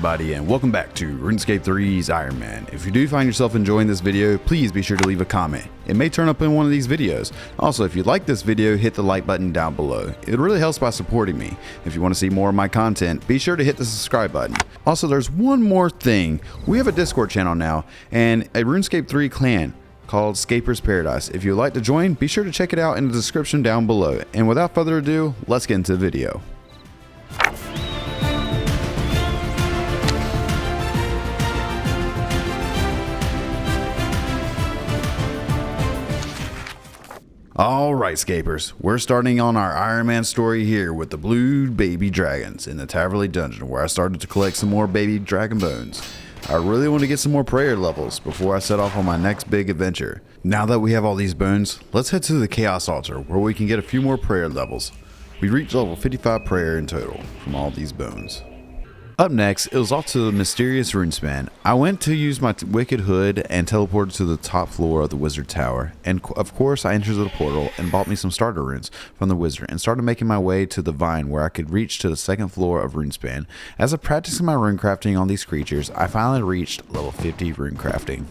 everybody, and welcome back to RuneScape 3's Ironman. If you do find yourself enjoying this video, please be sure to leave a comment. It may turn up in one of these videos. Also, if you like this video, hit the like button down below. It really helps by supporting me. If you want to see more of my content, be sure to hit the subscribe button. Also, there's one more thing. We have a Discord channel now, and a RuneScape 3 clan called Scapers Paradise. If you'd like to join, be sure to check it out in the description down below. And without further ado, let's get into the video. Alright Scapers, we're starting on our Ironman story here with the blue baby dragons in the Taverley dungeon, where I started to collect some more baby dragon bones. I really want to get some more prayer levels before I set off on my next big adventure. Now that we have all these bones, let's head to the Chaos Altar where we can get a few more prayer levels. We reached level 55 prayer in total from all these bones. Up next, it was off to the mysterious runespan. I went to use my wicked hood and teleported to the top floor of the wizard tower. And of course, I entered the portal and bought me some starter runes from the wizard and started making my way to the vine where I could reach to the second floor of runespan. As I practiced my rune crafting on these creatures, I finally reached level 50 rune crafting.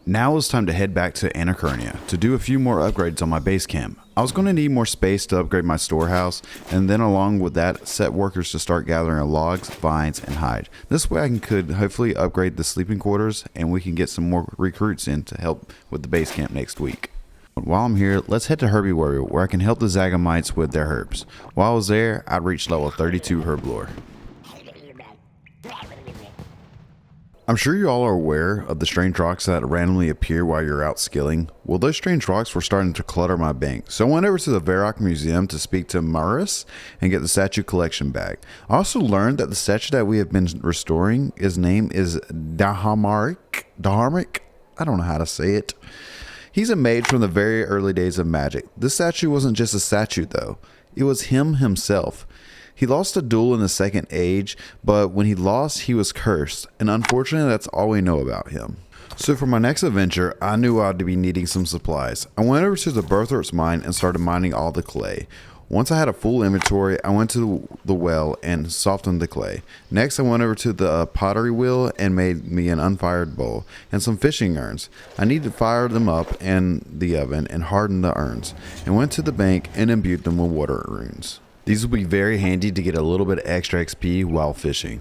Now it's time to head back to Anachronia to do a few more upgrades on my base camp. I was going to need more space to upgrade my storehouse, and then along with that, set workers to start gathering logs, vines, and hide. This way I could hopefully upgrade the sleeping quarters, and we can get some more recruits in to help with the base camp next week. While I'm here, let's head to Herbie Warrior, where I can help the Zagamites with their herbs. While I was there, I reached level 32 herb lore. I'm sure you all are aware of the strange rocks that randomly appear while you're out skilling. Well, those strange rocks were starting to clutter my bank, so I went over to the Varrock Museum to speak to Maris and get the statue collection bag. I also learned that the statue that we have been restoring, his name is Daharmik. I don't know how to say it. He's a mage from the very early days of magic. This statue wasn't just a statue though, it was him himself. He lost a duel in the Second Age, but when he lost, he was cursed, and unfortunately that's all we know about him. So for my next adventure, I knew I'd be needing some supplies. I went over to the Berthorp's mine and started mining all the clay. Once I had a full inventory, I went to the well and softened the clay. Next, I went over to the pottery wheel and made me an unfired bowl and some fishing urns. I needed to fire them up in the oven and harden the urns, and went to the bank and imbued them with water runes. These will be very handy to get a little bit extra XP while fishing.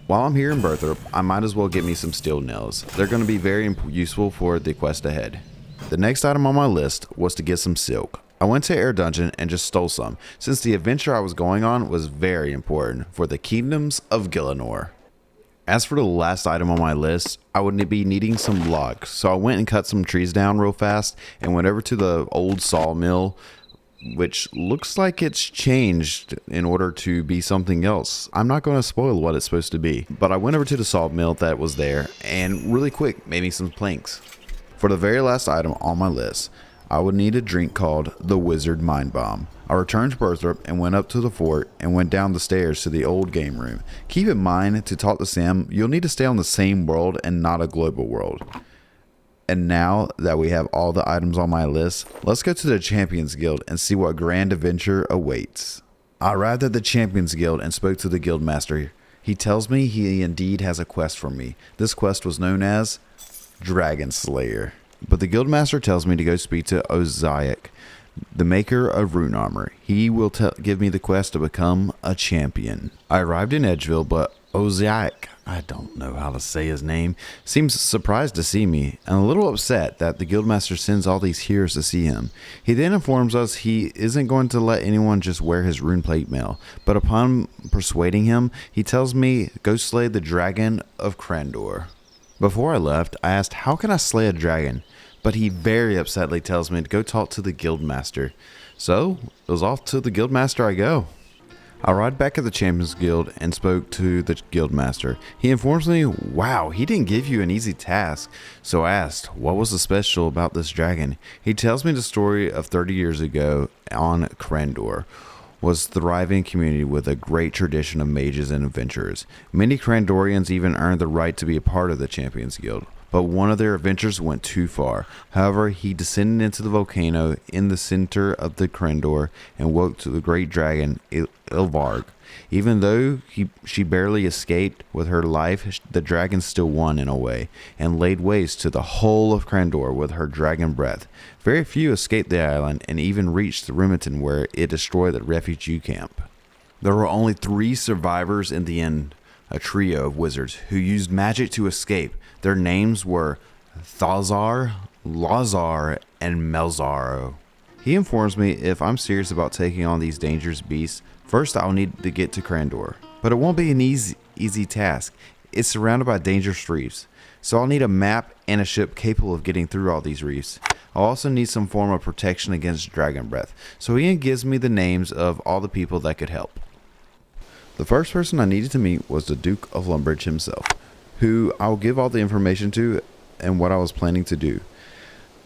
While I'm here in Berthorp, I might as well get me some steel nails. They're going to be very useful for the quest ahead. The next item on my list was to get some silk. I went to Air Dungeon and just stole some, since the adventure I was going on was very important for the Kingdoms of Gielinor. As for the last item on my list, I would be needing some logs, so I went and cut some trees down real fast and went over to the old sawmill, which looks like it's changed in order to be something else. I'm not going to spoil what it's supposed to be, but I went over to the sawmill that was there and really quick made me some planks. For the very last item on my list, I would need a drink called the Wizard Mind Bomb. I returned to Berthorp and went up to the fort and went down the stairs to the old game room. Keep in mind, to talk to Sam, you'll need to stay on the same world and not a global world. And now that we have all the items on my list, let's go to the Champions Guild and see what grand adventure awaits. I arrived at the Champions Guild and spoke to the guild master. He tells me he indeed has a quest for me. This quest was known as Dragon Slayer. But the guild master tells me to go speak to Auzzy, the maker of rune armor. He will give me the quest to become a champion. I arrived in Edgeville, but Auzzy, I don't know how to say his name, seems surprised to see me and a little upset that the guildmaster sends all these heroes to see him. He then informs us he isn't going to let anyone just wear his rune plate mail, but upon persuading him, he tells me go slay the dragon of Crandor. Before I left, I asked how can I slay a dragon, but he very upsetly tells me to go talk to the guildmaster. So it was off to the guildmaster I go. I arrived back at the Champions Guild and spoke to the guildmaster. He informs me, wow, he didn't give you an easy task. So I asked, what was the special about this dragon? He tells me the story of 30 years ago on Crandor was a thriving community with a great tradition of mages and adventurers. Many Crandorians even earned the right to be a part of the Champions Guild. but one of their adventures went too far. However, he descended into the volcano in the center of the Crendor and woke to the great dragon Ilvarg. Even though she barely escaped with her life, the dragon still won in a way, and laid waste to the whole of Crendor with her dragon breath. Very few escaped the island, and even reached the Remington, where it destroyed the refugee camp. There were only 3 survivors in the end, a trio of wizards who used magic to escape. Their names were Thazar, Lazar, and Melzaro. He informs me if I'm serious about taking on these dangerous beasts, first I'll need to get to Crendor. But it won't be an easy task. It's surrounded by dangerous reefs, so I'll need a map and a ship capable of getting through all these reefs. I'll also need some form of protection against dragon breath, so Ian gives me the names of all the people that could help. The first person I needed to meet was the Duke of Lumbridge himself, who I'll give all the information to and what I was planning to do.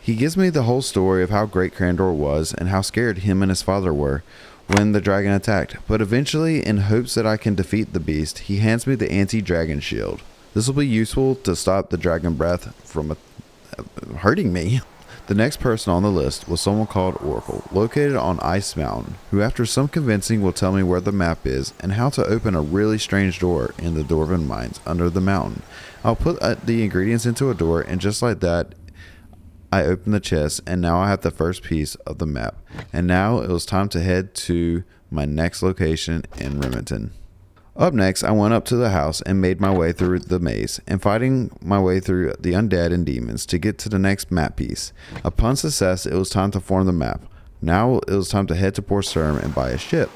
He gives me the whole story of how great Crendor was and how scared him and his father were when the dragon attacked, but eventually, in hopes that I can defeat the beast, he hands me the anti-dragon shield. This will be useful to stop the dragon breath from hurting me. The next person on the list was someone called Oracle, located on Ice Mountain, who after some convincing will tell me where the map is and how to open a really strange door in the Dwarven mines under the mountain. I'll put the ingredients into a door, and just like that, I open the chest, and now I have the first piece of the map. And now it was time to head to my next location in Remington. Up next, I went up to the house and made my way through the maze, and fighting my way through the undead and demons to get to the next map piece. Upon success, it was time to form the map. Now it was time to head to Port Sturm and buy a ship.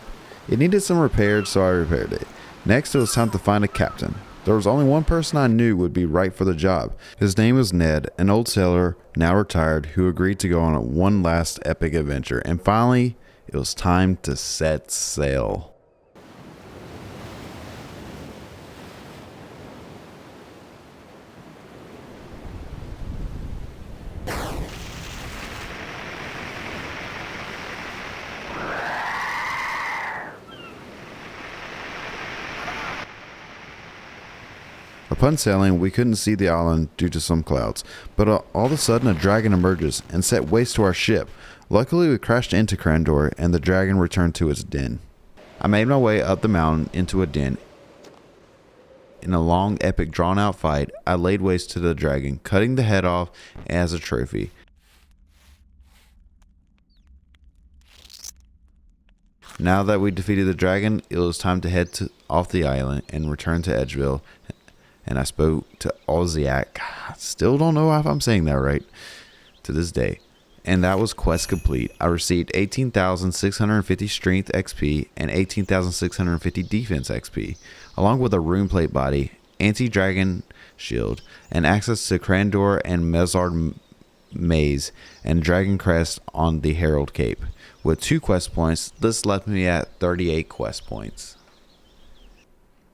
It needed some repairs, so I repaired it. Next, it was time to find a captain. There was only one person I knew would be right for the job. His name was Ned, an old sailor, now retired, who agreed to go on one last epic adventure. And finally, it was time to set sail. Upon sailing, we couldn't see the island due to some clouds, but all of a sudden a dragon emerges and set waste to our ship. Luckily, we crashed into Crendor and the dragon returned to its den. I made my way up the mountain into a den. In a long, epic, drawn-out fight, I laid waste to the dragon, cutting the head off as a trophy. Now that we defeated the dragon, it was time to head off the island and return to Edgeville. And I spoke to Auzzy. Still don't know if I'm saying that right to this day. And that was quest complete. I received 18,650 strength XP and 18,650 defense XP, along with a rune plate body, anti-dragon shield, and access to Crendor and Mezard Maze and Dragon Crest on the Herald Cape. With 2 quest points, this left me at 38 quest points.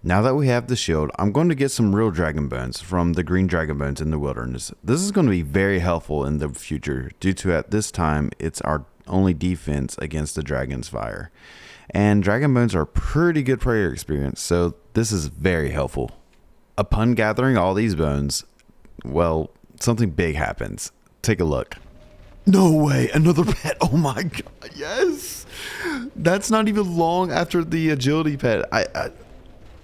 Now that we have the shield, I'm going to get some real dragon bones from the green dragon bones in the wilderness. This is going to be very helpful in the future due to at this time it's our only defense against the dragon's fire. And dragon bones are a pretty good prayer experience, so this is very helpful. Upon gathering all these bones, well, something big happens. Take a look. No way, another pet. Oh my god, yes. That's not even long after the agility pet.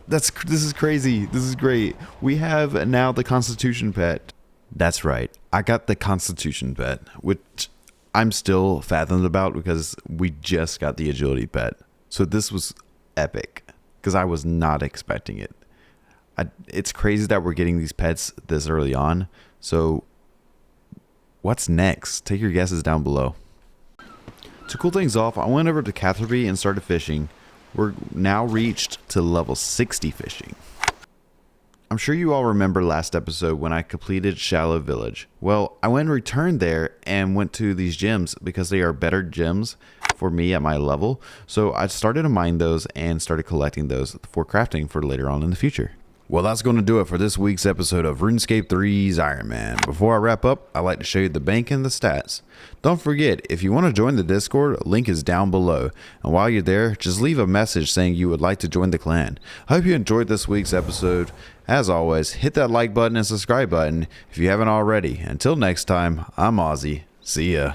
This is crazy. This is great. We have now the Constitution pet. That's right. I got the Constitution pet, which I'm still fathomed about because we just got the agility pet. So this was epic because I was not expecting it. It's crazy that we're getting these pets this early on. So what's next? Take your guesses down below. To cool things off, I went over to Catherby and started fishing. We're now reached to level 60 fishing. I'm sure you all remember last episode when I completed Shallow Village. Well, I went and returned there and went to these gems because they are better gems for me at my level. So I started to mine those and started collecting those for crafting for later on in the future. Well, that's going to do it for this week's episode of RuneScape 3's Iron Man. Before I wrap up, I'd like to show you the bank and the stats. Don't forget, if you want to join the Discord, a link is down below. And while you're there, just leave a message saying you would like to join the clan. I hope you enjoyed this week's episode. As always, hit that like button and subscribe button if you haven't already. Until next time, I'm Auzzy. See ya.